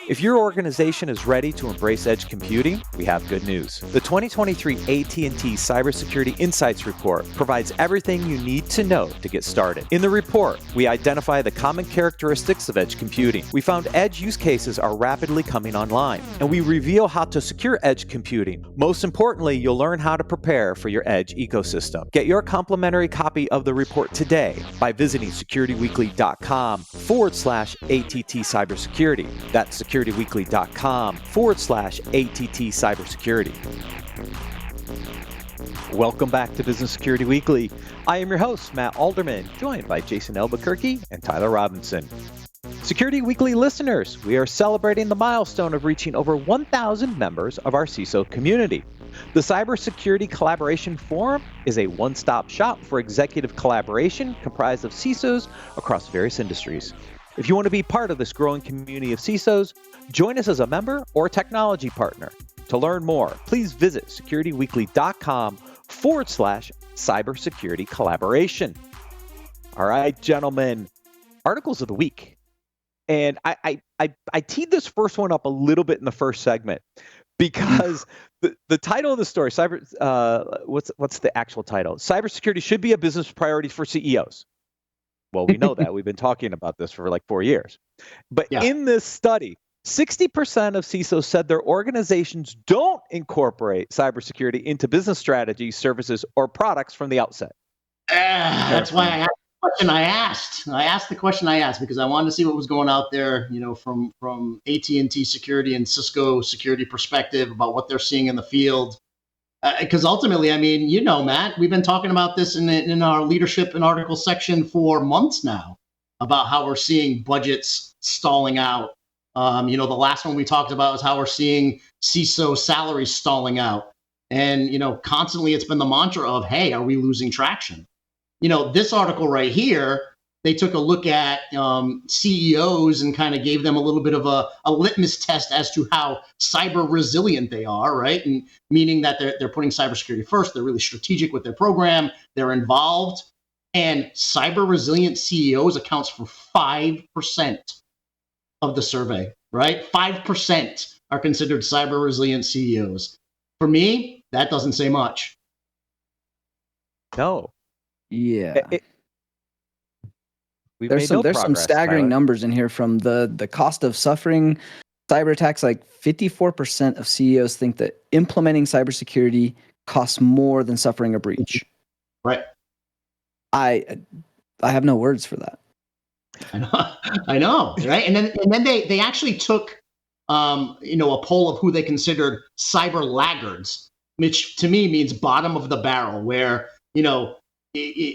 If your organization is ready to embrace edge computing, we have good news. The 2023 AT&T Cybersecurity Insights Report provides everything you need to know to get started. In the report, we identify the common characteristics of edge computing. We found edge use cases are rapidly coming online, and we reveal how to secure edge computing. Most importantly, you'll learn how to prepare for your edge ecosystem. Get your complimentary copy of the report today by visiting securityweekly.com/ATT Cybersecurity. That's securityweekly.com/ATT Cybersecurity. Welcome back to Business Security Weekly. I am your host, Matt Alderman, joined by Jason Albuquerque and Tyler Robinson. Security Weekly listeners, we are celebrating the milestone of reaching over 1,000 members of our CISO community. The Cybersecurity Collaboration Forum is a one-stop shop for executive collaboration comprised of CISOs across various industries. If you want to be part of this growing community of CISOs, join us as a member or technology partner. To learn more, please visit securityweekly.com/cybersecurity collaboration. All right, gentlemen, articles of the week. And I teed this first one up a little bit in the first segment because the title of the story, what's the actual title? Cybersecurity should be a business priority for CEOs. Well, we know that. We've been talking about this for like 4 years. But in this study, 60% of CISOs said their organizations don't incorporate cybersecurity into business strategies, services, or products from the outset. That's why I asked the question I asked. I asked the question I asked because I wanted to see what was going out there, from AT&T security and Cisco security perspective about what they're seeing in the field. Because ultimately, Matt, we've been talking about this in our leadership and article section for months now about how we're seeing budgets stalling out. The last one we talked about is how we're seeing CISO salaries stalling out. And, constantly it's been the mantra of, hey, are we losing traction? This article right here, they took a look at CEOs and kind of gave them a little bit of a litmus test as to how cyber resilient they are, right? And meaning that they're putting cybersecurity first. They're really strategic with their program. They're involved. And cyber resilient CEOs accounts for 5% of the survey, right? 5% are considered cyber resilient CEOs. For me, that doesn't say much. No. Yeah. There's some staggering numbers in here from the cost of suffering cyber attacks. Like 54% of CEOs think that implementing cybersecurity costs more than suffering a breach. Right. I have no words for that. I know, right? And then they actually took a poll of who they considered cyber laggards, which to me means bottom of the barrel, where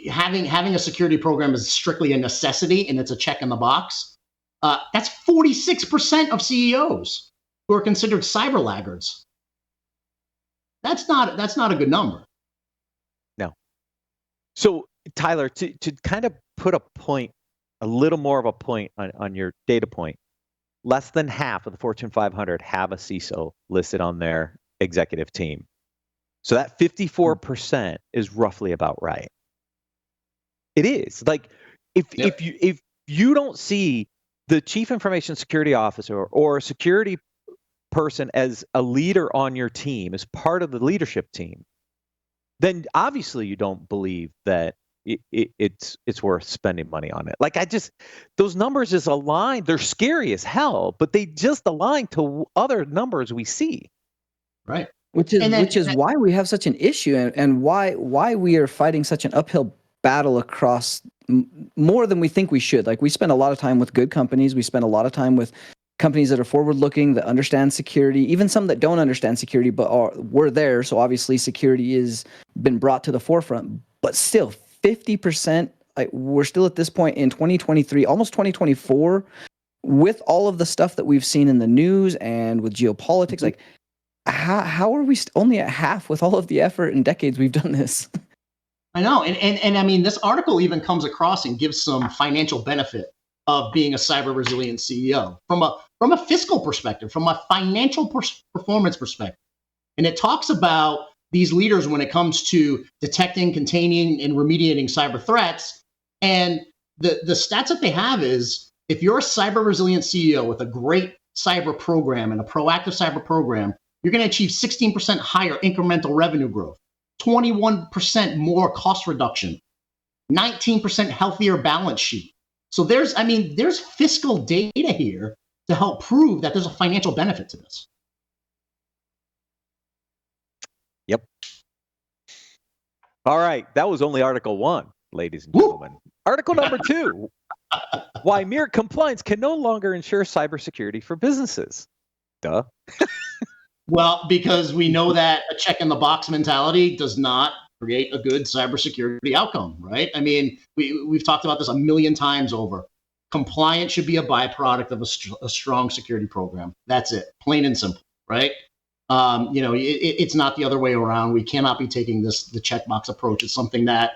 having a security program is strictly a necessity and it's a check in the box. That's 46% of CEOs who are considered cyber laggards. That's not a good number. No. So Tyler, to kind of put a little more of a point on your data point, less than half of the Fortune 500 have a CISO listed on their executive team. So that 54% is roughly about right. It is. Like if you don't see the chief information security officer or a security person as a leader on your team, as part of the leadership team, then obviously you don't believe that it's worth spending money on it. Like those numbers just align. They're scary as hell, but they just align to other numbers we see. Right. Which is why we have such an issue and why we are fighting such an uphill battle across more than we think we should. Like we spend a lot of time with good companies. We spend a lot of time with companies that are forward-looking, that understand security, even some that don't understand security, but we're there. So obviously security has been brought to the forefront. But still, 50%, we're still at this point in 2023, almost 2024, with all of the stuff that we've seen in the news and with geopolitics. Like, how are we only at half with all of the effort and decades we've done this? I know. And I mean, this article even comes across and gives some financial benefit of being a cyber resilient CEO from a fiscal perspective, from a financial performance perspective. And it talks about these leaders when it comes to detecting, containing, and remediating cyber threats. And the stats that they have is if you're a cyber resilient CEO with a great cyber program and a proactive cyber program, you're going to achieve 16% higher incremental revenue growth, 21% more cost reduction, 19% healthier balance sheet. So there's fiscal data here to help prove that there's a financial benefit to this. Yep. All right. That was only Article 1, ladies and gentlemen. Woo! Article number 2, why mere compliance can no longer ensure cybersecurity for businesses. Duh. Well, because we know that a check in the box mentality does not create a good cybersecurity outcome, right? I mean, we've talked about this a million times over. Compliance should be a byproduct of a strong security program. That's it, plain and simple, right? It's not the other way around. We cannot be taking the checkbox approach. It's something that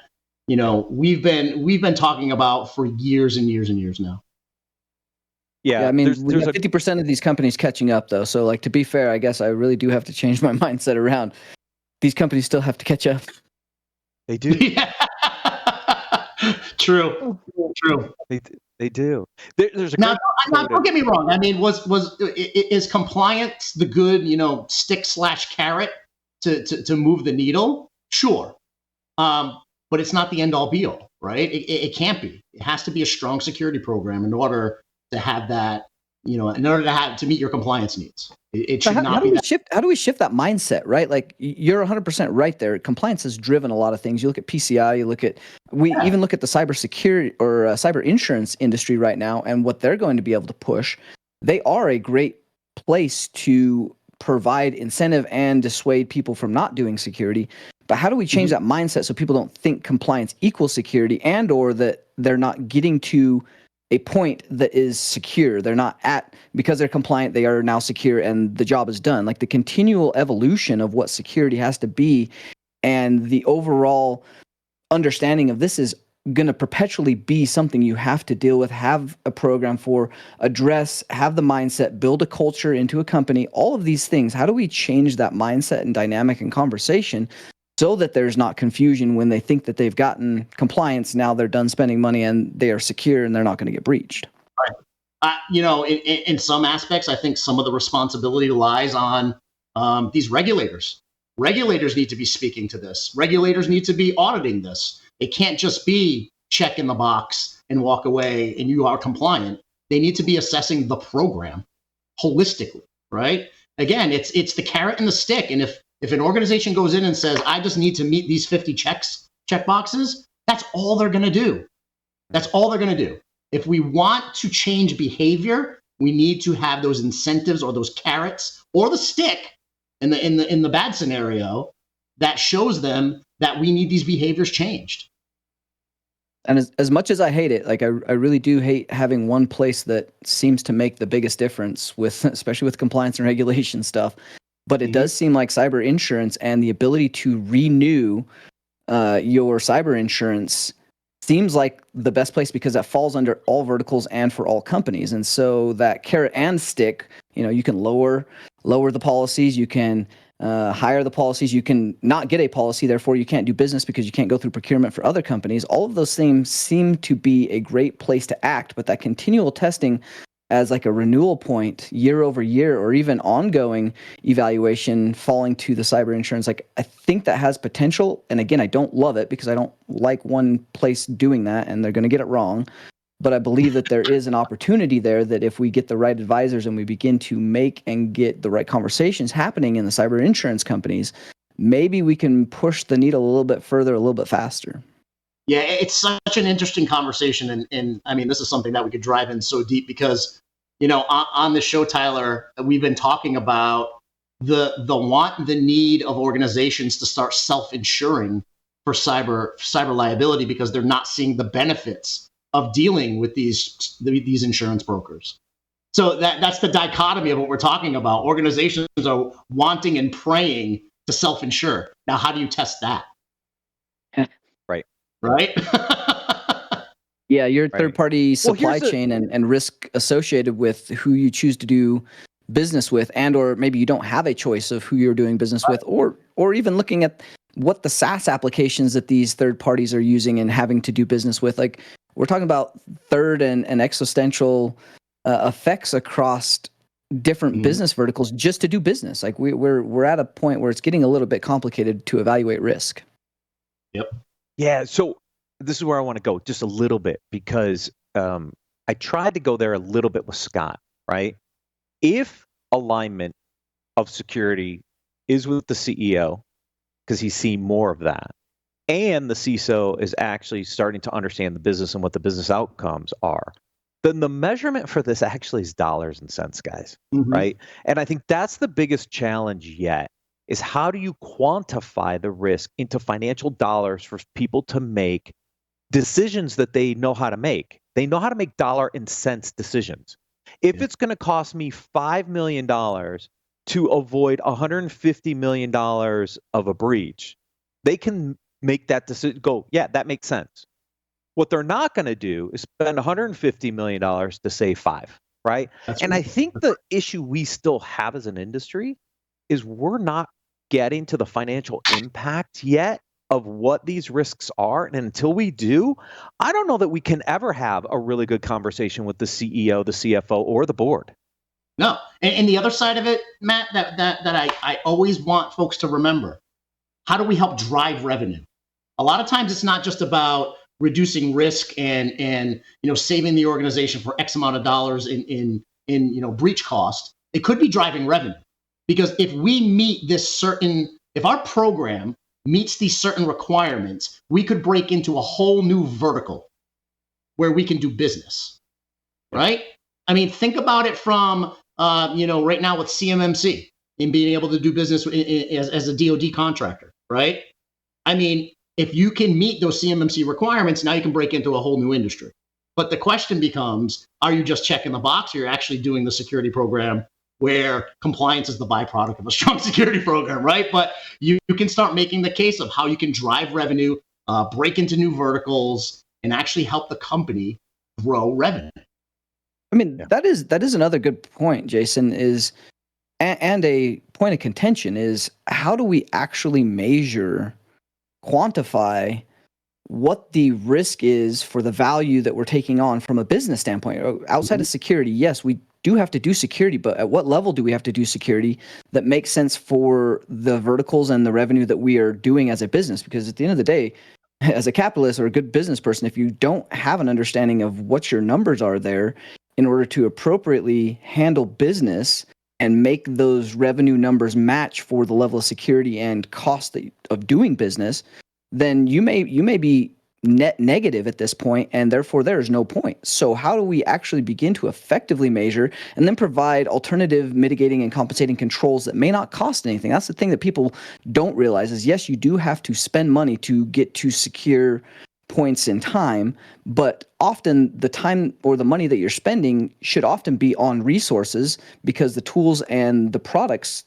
we've been talking about for years and years and years now. Yeah, I mean, we have 50% of these companies catching up, though. So, like, to be fair, I guess I really do have to change my mindset around. These companies still have to catch up. They do. True. They do. There's a now, don't get me wrong. I mean, is compliance the good, stick/carrot to move the needle? Sure, but it's not the end all be all, right? It can't be. It has to be a strong security program in order to have that, in order to meet your compliance needs. It should not be. How do we shift that mindset, right? Like, you're 100% right there. Compliance has driven a lot of things. You look at PCI, even look at the cybersecurity or cyber insurance industry right now, and what they're going to be able to push. They are a great place to provide incentive and dissuade people from not doing security. But how do we change that mindset so people don't think compliance equals security, and or that they're not getting to a point that is secure? They're not because they're compliant, they are now secure and the job is done. Like, the continual evolution of what security has to be and the overall understanding of this is going to perpetually be something you have to deal with, have a program for, address, have the mindset, build a culture into a company, all of these things. How do we change that mindset and dynamic and conversation so that there's not confusion when they think that they've gotten compliance, now they're done spending money and they are secure and they're not going to get breached? Right. In some aspects, I think some of the responsibility lies on these regulators. Regulators need to be speaking to this. Regulators need to be auditing this. It can't just be check in the box and walk away and you are compliant. They need to be assessing the program holistically, right? Again, it's the carrot and the stick. And if an organization goes in and says, I just need to meet these 50 check boxes, that's all they're going to do. That's all they're going to do. If we want to change behavior, we need to have those incentives or those carrots or the stick in the bad scenario that shows them that we need these behaviors changed. And as much as I hate it, like I really do hate having one place that seems to make the biggest difference especially with compliance and regulation stuff. But it does seem like cyber insurance and the ability to renew your cyber insurance seems like the best place because that falls under all verticals and for all companies. And so that carrot and stick, you can lower the policies, you can hire the policies, you can not get a policy, therefore you can't do business because you can't go through procurement for other companies. All of those things seem to be a great place to act, but that continual testing as like a renewal point year over year or even ongoing evaluation falling to the cyber insurance, like I think that has potential. And again, I don't love it because I don't like one place doing that and they're going to get it wrong. But I believe that there is an opportunity there that if we get the right advisors and we begin to make and get the right conversations happening in the cyber insurance companies, maybe we can push the needle a little bit further, a little bit faster. Yeah, it's such an interesting conversation. And I mean, this is something that we could drive in so deep because, on the show, Tyler, we've been talking about the need of organizations to start self-insuring for cyber liability because they're not seeing the benefits of dealing with these insurance brokers. So that's the dichotomy of what we're talking about. Organizations are wanting and praying to self-insure. Now, how do you test that? Right? Yeah, your third-party supply chain and risk associated with who you choose to do business with, and or maybe you don't have a choice of who you're doing business with, or even looking at what the SaaS applications that these third parties are using and having to do business with. Like, we're talking about third and existential effects across different business verticals just to do business. Like we're at a point where it's getting a little bit complicated to evaluate risk. Yep. Yeah. So this is where I want to go just a little bit, because I tried to go there a little bit with Scott, right? If alignment of security is with the CEO, because he's seen more of that, and the CISO is actually starting to understand the business and what the business outcomes are, then the measurement for this actually is dollars and cents, guys, right? And I think that's the biggest challenge yet, is how do you quantify the risk into financial dollars for people to make decisions that they know how to make. They know how to make dollar and cents decisions. If it's going to cost me $5 million to avoid $150 million of a breach, they can make that decision, go, yeah, that makes sense. What they're not going to do is spend $150 million to save five, right? And I think the issue we still have as an industry is we're not getting to the financial impact yet of what these risks are. And until we do, I don't know that we can ever have a really good conversation with the CEO, the CFO, or the board. No. And the other side of it, Matt, that I always want folks to remember, how do we help drive revenue? A lot of times it's not just about reducing risk and saving the organization for X amount of dollars in breach cost. It could be driving revenue. Because if we meet if our program meets these certain requirements, we could break into a whole new vertical where we can do business, right? I mean, think about it from, right now with CMMC and being able to do business as a DoD contractor, right? I mean, if you can meet those CMMC requirements, now you can break into a whole new industry. But the question becomes, are you just checking the box, or you're actually doing the security program where compliance is the byproduct of a strong security program, right? But you can start making the case of how you can drive revenue, break into new verticals, and actually help the company grow revenue. I mean, that is another good point, Jason, and a point of contention is, how do we actually measure, quantify what the risk is for the value that we're taking on from a business standpoint? Outside of security, yes, we do have to do security, but at what level do we have to do security that makes sense for the verticals and the revenue that we are doing as a business? Because at the end of the day, as a capitalist or a good business person, if you don't have an understanding of what your numbers are there in order to appropriately handle business and make those revenue numbers match for the level of security and cost of doing business, then you may be net negative at this point, and therefore there is no point. So how do we actually begin to effectively measure and then provide alternative mitigating and compensating controls that may not cost anything? That's the thing that people don't realize is, yes, you do have to spend money to get to secure points in time, but often the time or the money that you're spending should often be on resources, because the tools and the products,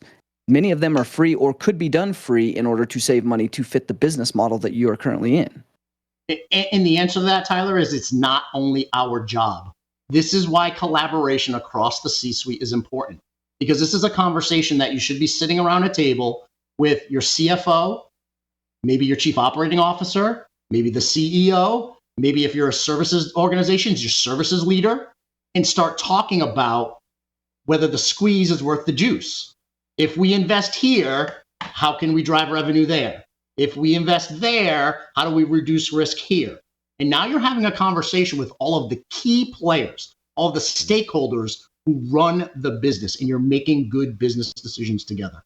many of them are free or could be done free in order to save money to fit the business model that you are currently in. And the answer to that, Tyler, is it's not only our job. This is why collaboration across the C-suite is important, because this is a conversation that you should be sitting around a table with your CFO, maybe your chief operating officer, maybe the CEO, maybe if you're a services organization, your services leader, and start talking about whether the squeeze is worth the juice. If we invest here, how can we drive revenue there? If we invest there, how do we reduce risk here? And now you're having a conversation with all of the key players, all of the stakeholders who run the business, and you're making good business decisions together.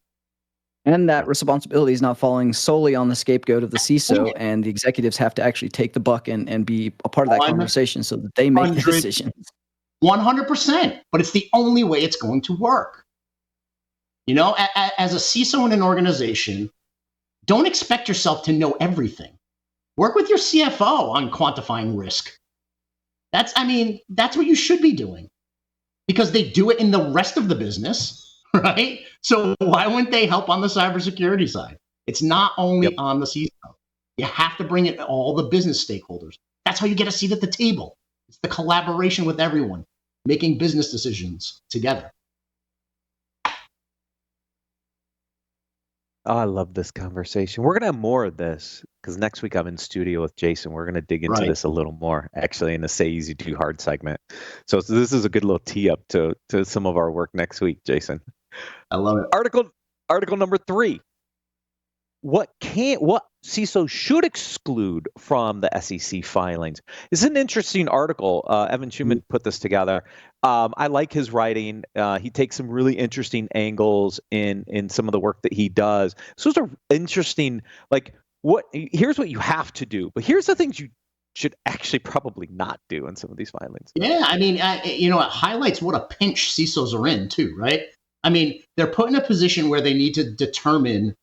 And that responsibility is not falling solely on the scapegoat of the CISO, and the executives have to actually take the buck and be a part of that conversation so that they make the decisions. 100%, but it's the only way it's going to work. As a CISO in an organization, don't expect yourself to know everything. Work with your CFO on quantifying risk. That's what you should be doing, because they do it in the rest of the business, right? So why wouldn't they help on the cybersecurity side? It's not only on the CISO. You have to bring in all the business stakeholders. That's how you get a seat at the table. It's the collaboration with everyone, making business decisions together. I love this conversation. We're gonna have more of this because next week I'm in studio with Jason. We're gonna dig into Right. this a little more, actually, in the Say Easy Do Hard segment. So this is a good little tee up to some of our work next week, Jason. I love it. Article number 3. What CISO should exclude from the SEC filings? It's an interesting article. Evan Schuman put this together. I like his writing. He takes some really interesting angles in some of the work that he does. So it's interesting. Like, here's what you have to do, but here's the things you should actually probably not do in some of these filings. Yeah, I mean, it highlights what a pinch CISOs are in too, right? I mean, they're put in a position where they need to determine,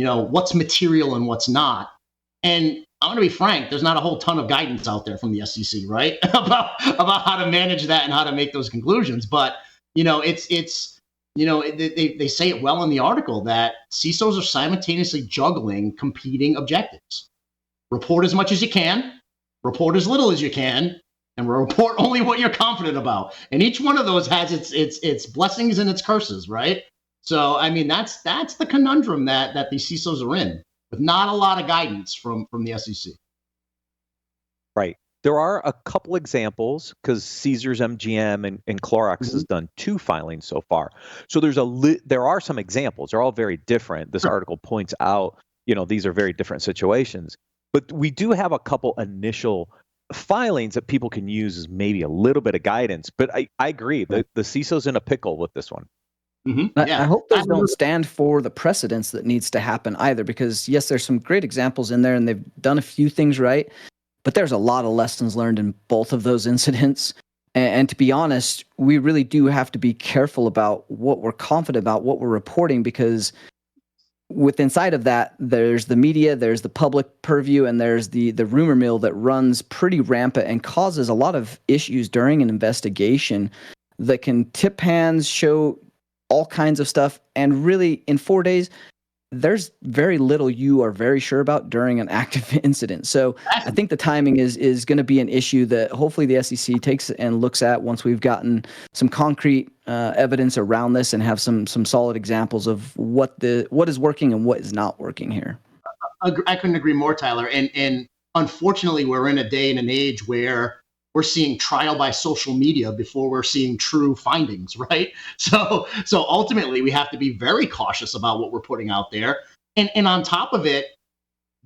what's material and what's not. And I'm going to be frank, there's not a whole ton of guidance out there from the SEC, right? about how to manage that and how to make those conclusions. But, it's they say it well in the article that CISOs are simultaneously juggling competing objectives. Report as much as you can, report as little as you can, and report only what you're confident about. And each one of those has its blessings and its curses, right? So, I mean, that's the conundrum that these CISOs are in, with not a lot of guidance from the SEC. Right. There are a couple examples because Caesars MGM and Clorox has done 2 filings so far. So there are some examples. They're all very different. This article points out, these are very different situations. But we do have a couple initial filings that people can use as maybe a little bit of guidance. But I agree. The CISO's in a pickle with this one. Mm-hmm. Yeah. I hope those don't stand for the precedence that needs to happen either, because yes, there's some great examples in there and they've done a few things right, but there's a lot of lessons learned in both of those incidents. And to be honest, we really do have to be careful about what we're confident about, what we're reporting, because inside of that, there's the media, there's the public purview, and there's the rumor mill that runs pretty rampant and causes a lot of issues during an investigation that can tip hands, show all kinds of stuff. And really, in 4 days, there's very little you are very sure about during an active incident. So I think the timing is going to be an issue that hopefully the SEC takes and looks at once we've gotten some concrete evidence around this and have some solid examples of what is working and what is not working here. I couldn't agree more, Tyler. And unfortunately, we're in a day and an age where we're seeing trial by social media before we're seeing true findings, right? So ultimately, we have to be very cautious about what we're putting out there. And on top of it,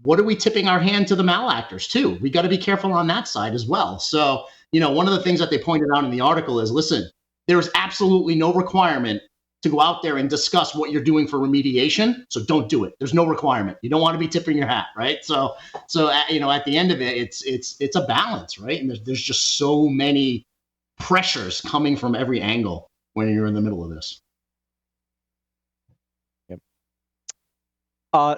what are we tipping our hand to the malactors too? We got to be careful on that side as well. So, one of the things that they pointed out in the article is, listen, there is absolutely no requirement to go out there and discuss what you're doing for remediation. So don't do it. There's no requirement. You don't want to be tipping your hat, right? So at the end of it, it's a balance, right? And there's just so many pressures coming from every angle when you're in the middle of this.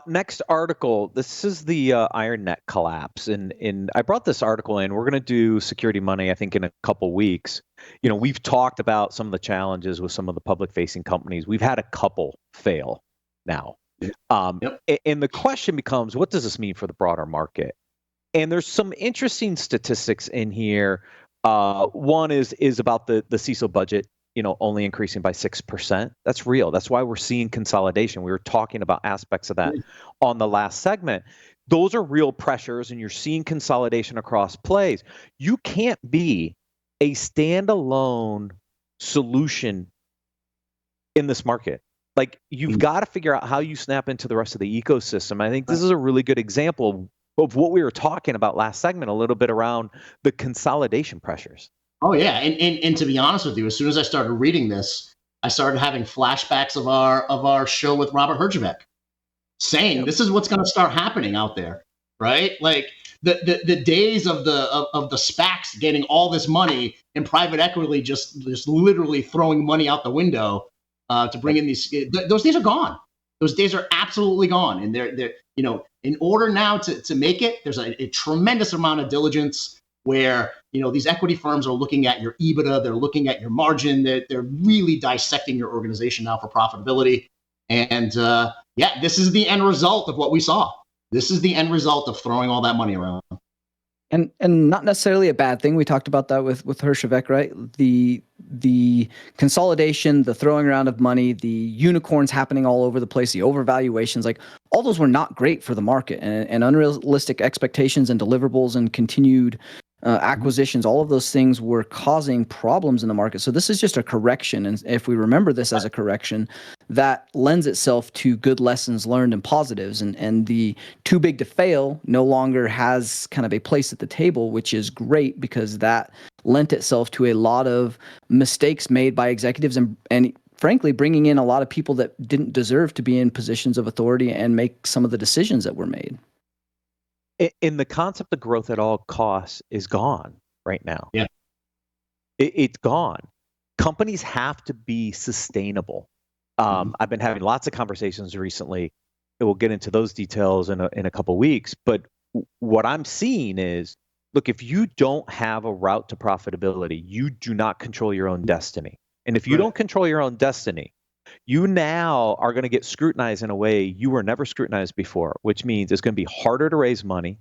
Next article. This is the IronNet collapse, and I brought this article in. We're going to do Security Money, I think, in a couple weeks. We've talked about some of the challenges with some of the public-facing companies. We've had a couple fail now, and the question becomes, what does this mean for the broader market? And there's some interesting statistics in here. One is about the CISO budget. Only increasing by 6%. That's real. That's why we're seeing consolidation. We were talking about aspects of that on the last segment. Those are real pressures, and you're seeing consolidation across plays. You can't be a standalone solution in this market. Like, you've got to figure out how you snap into the rest of the ecosystem. I think this is a really good example of what we were talking about last segment, a little bit around the consolidation pressures. Oh yeah, and to be honest with you, as soon as I started reading this, I started having flashbacks of our show with Robert Herjavec, saying this is what's going to start happening out there, right? Like the days of the SPACs getting all this money and private equity just literally throwing money out the window to bring in these. Those days are gone. Those days are absolutely gone, and they're in order now to make it, there's a tremendous amount of diligence, where these equity firms are looking at your EBITDA, they're looking at your margin, they're really dissecting your organization now for profitability. And this is the end result of what we saw. This is the end result of throwing all that money around. And not necessarily a bad thing. We talked about that with Hershevek, right? The consolidation, the throwing around of money, the unicorns happening all over the place, the overvaluations, like all those were not great for the market, and unrealistic expectations and deliverables and continued acquisitions, all of those things were causing problems in the market. So this is just a correction. And if we remember this as a correction, that lends itself to good lessons learned and positives. And the too big to fail no longer has kind of a place at the table, which is great because that lent itself to a lot of mistakes made by executives and frankly, bringing in a lot of people that didn't deserve to be in positions of authority and make some of the decisions that were made. In the concept of growth at all costs is gone right now. Yeah. It's gone. Companies have to be sustainable. I've been having lots of conversations recently. We'll get into those details in a couple weeks. But what I'm seeing is, look, if you don't have a route to profitability, you do not control your own destiny. And if you don't control your own destiny, you now are going to get scrutinized in a way you were never scrutinized before, which means it's going to be harder to raise money,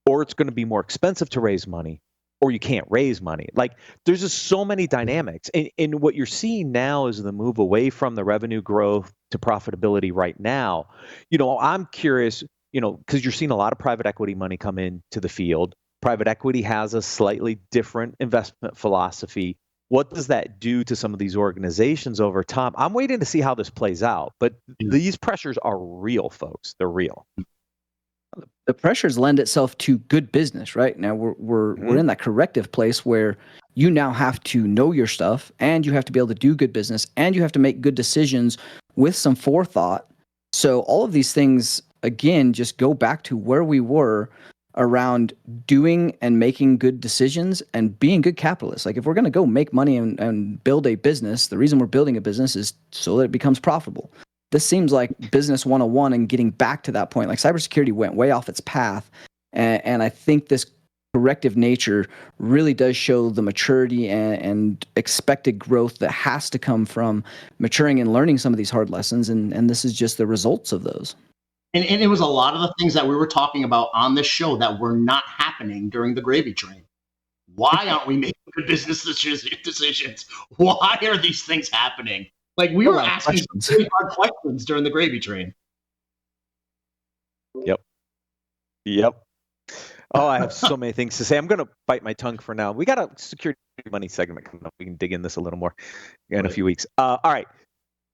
or it's going to be more expensive to raise money, or you can't raise money. Like, there's just so many dynamics. And what you're seeing now is the move away from the revenue growth to profitability right now. I'm curious, because you're seeing a lot of private equity money come into the field. Private equity has a slightly different investment philosophy. What does that do to some of these organizations over time? I'm waiting to see how this plays out, but these pressures are real, folks. They're real. The pressures lend itself to good business, right? Now we're in that corrective place where you now have to know your stuff, and you have to be able to do good business, and you have to make good decisions with some forethought. So all of these things, again, just go back to where we were around doing and making good decisions and being good capitalists. Like, if we're going to go make money and build a business, the reason we're building a business is so that it becomes profitable. This seems like business 101 and getting back to that point. Like, cybersecurity went way off its path. And I think this corrective nature really does show the maturity and expected growth that has to come from maturing and learning some of these hard lessons. And this is just the results of those. And it was a lot of the things that we were talking about on this show that were not happening during the gravy train. Why aren't we making good business decisions? Why are these things happening? Like, we were asking some really hard questions during the gravy train. Yep. Oh, I have so many things to say. I'm going to bite my tongue for now. We got a security money segment coming up. We can dig in this a little more in a few weeks. All right.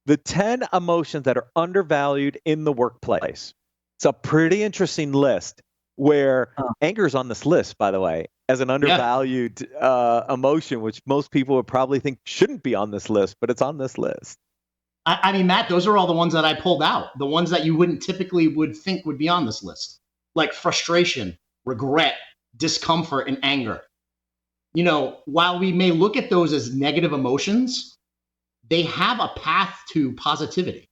The 10 emotions that are undervalued in the workplace. It's a pretty interesting list where anger is on this list, by the way, as an undervalued emotion, which most people would probably think shouldn't be on this list, but it's on this list. I mean, Matt, those are all the ones that I pulled out, the ones that you wouldn't typically would think would be on this list, like frustration, regret, discomfort, and anger. While we may look at those as negative emotions, they have a path to positivity,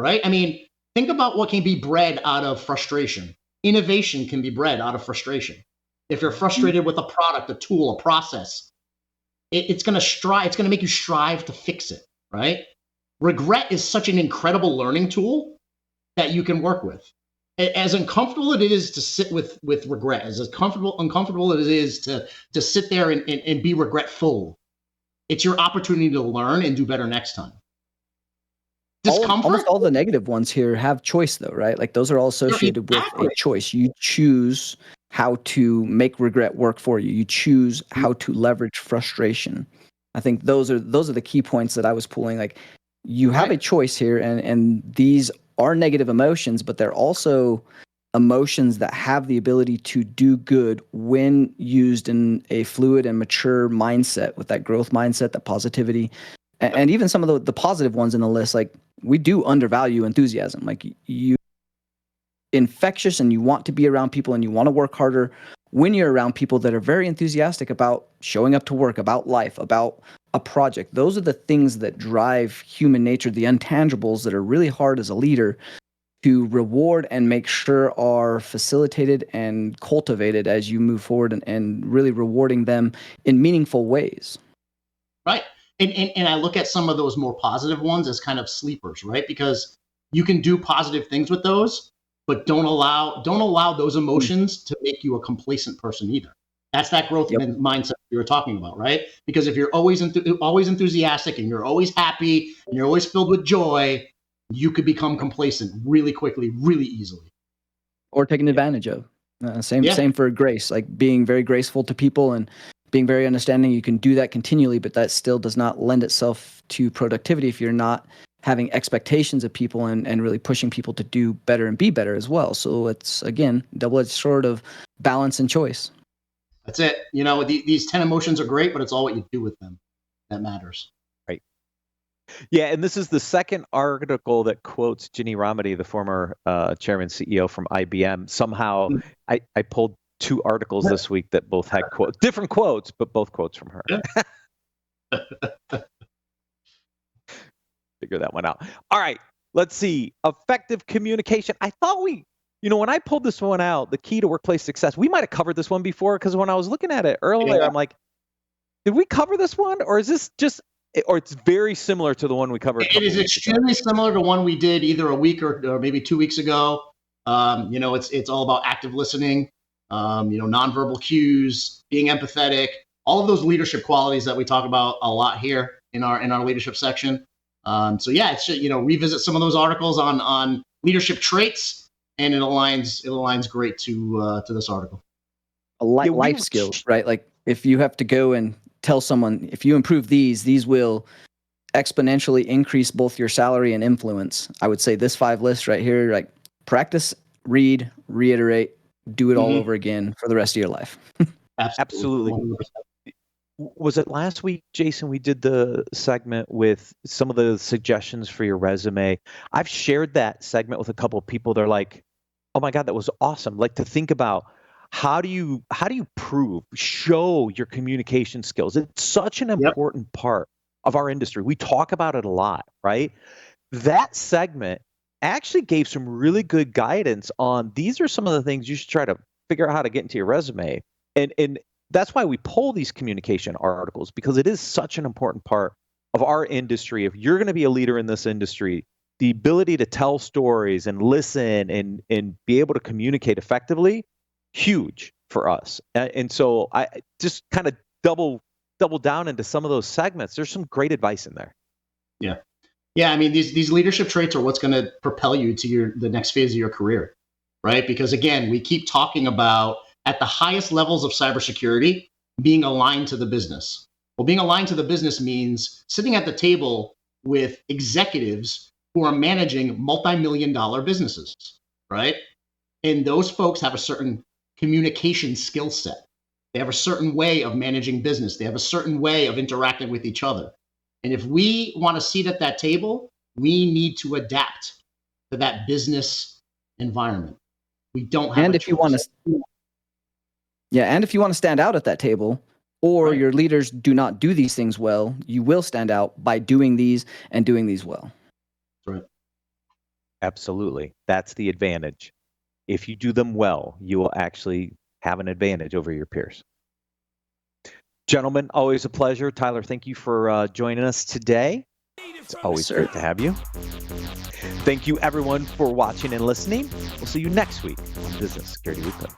right? I mean, think about what can be bred out of frustration. Innovation can be bred out of frustration. If you're frustrated with a product, a tool, a process, it's going to make you strive to fix it, right? Regret is such an incredible learning tool that you can work with. As uncomfortable it is to sit with regret, as uncomfortable it is to sit there and be regretful, it's your opportunity to learn and do better next time. Discomfort. Almost all the negative ones here have choice, though, right? Like, those are all associated with a choice. You choose how to make regret work for you. You choose how to leverage frustration. I think those are the key points that I was pulling. Like, you have a choice here, and these are negative emotions, but they're also emotions that have the ability to do good when used in a fluid and mature mindset, with that growth mindset, that positivity, and even some of the positive ones in the list. Like, we do undervalue enthusiasm. Like, you infectious, and you want to be around people, and you want to work harder when you're around people that are very enthusiastic about showing up to work, about life, about a project. Those are the things that drive human nature, the intangibles that are really hard as a leader to reward and make sure are facilitated and cultivated as you move forward, and really rewarding them in meaningful ways. Right. And I look at some of those more positive ones as kind of sleepers, right? Because you can do positive things with those, but don't allow those emotions to make you a complacent person either. That's that growth mindset you were talking about, right? Because if you're always enthusiastic and you're always happy and you're always filled with joy, you could become complacent really quickly, really easily. Or taken advantage of. Same for grace, like being very graceful to people and being very understanding. You can do that continually, but that still does not lend itself to productivity if you're not having expectations of people and really pushing people to do better and be better as well. So it's, again, double-edged sword of balance and choice. That's it. These 10 emotions are great, but it's all what you do with them that matters. Right. Yeah, and this is the second article that quotes Ginny Rometty, the former chairman CEO from IBM. Somehow, I pulled two articles this week that both had different quotes, but both quotes from her. Figure that one out. All right, let's see. Effective communication. I thought when I pulled this one out, the key to workplace success, we might have covered this one before, because when I was looking at it earlier, I'm like, did we cover this one? Or is this just, or it's very similar to the one we covered? It is extremely similar to one we did either a week or maybe 2 weeks ago. It's all about active listening, nonverbal cues, being empathetic, all of those leadership qualities that we talk about a lot here in our leadership section. It's revisit some of those articles on leadership traits, and it aligns great to this article. Life skills, right? Like if you have to go and tell someone, if you improve these will exponentially increase both your salary and influence. I would say this 5 list right here, like practice, read, reiterate, do it all over again for the rest of your life. Absolutely. 100%. Was it last week, Jason, we did the segment with some of the suggestions for your resume? I've shared that segment with a couple of people. They're like, oh my God, that was awesome. Like, to think about how do you show your communication skills? It's such an important part of our industry. We talk about it a lot, right? That segment actually gave some really good guidance on these are some of the things you should try to figure out how to get into your resume. And that's why we pull these communication articles, because it is such an important part of our industry. If you're going to be a leader in this industry, the ability to tell stories and listen and be able to communicate effectively, huge for us. And so I just kind of double down into some of those segments. There's some great advice in there. Yeah. I mean, these leadership traits are what's going to propel you to the next phase of your career, right? Because again, we keep talking about at the highest levels of cybersecurity being aligned to the business. Well, being aligned to the business means sitting at the table with executives who are managing multi-million-dollar businesses, right? And those folks have a certain communication skill set. They have a certain way of managing business. They have a certain way of interacting with each other. And if we want a seat at that table, we need to adapt to that business environment. We don't have if you want to stand out at that table, or your leaders do not do these things well, you will stand out by doing these and doing these well. Right. Absolutely. That's the advantage. If you do them well, you will actually have an advantage over your peers. Gentlemen, always a pleasure. Tyler, thank you for joining us today. It's always great to have you. Thank you, everyone, for watching and listening. We'll see you next week on Business Security Weekly.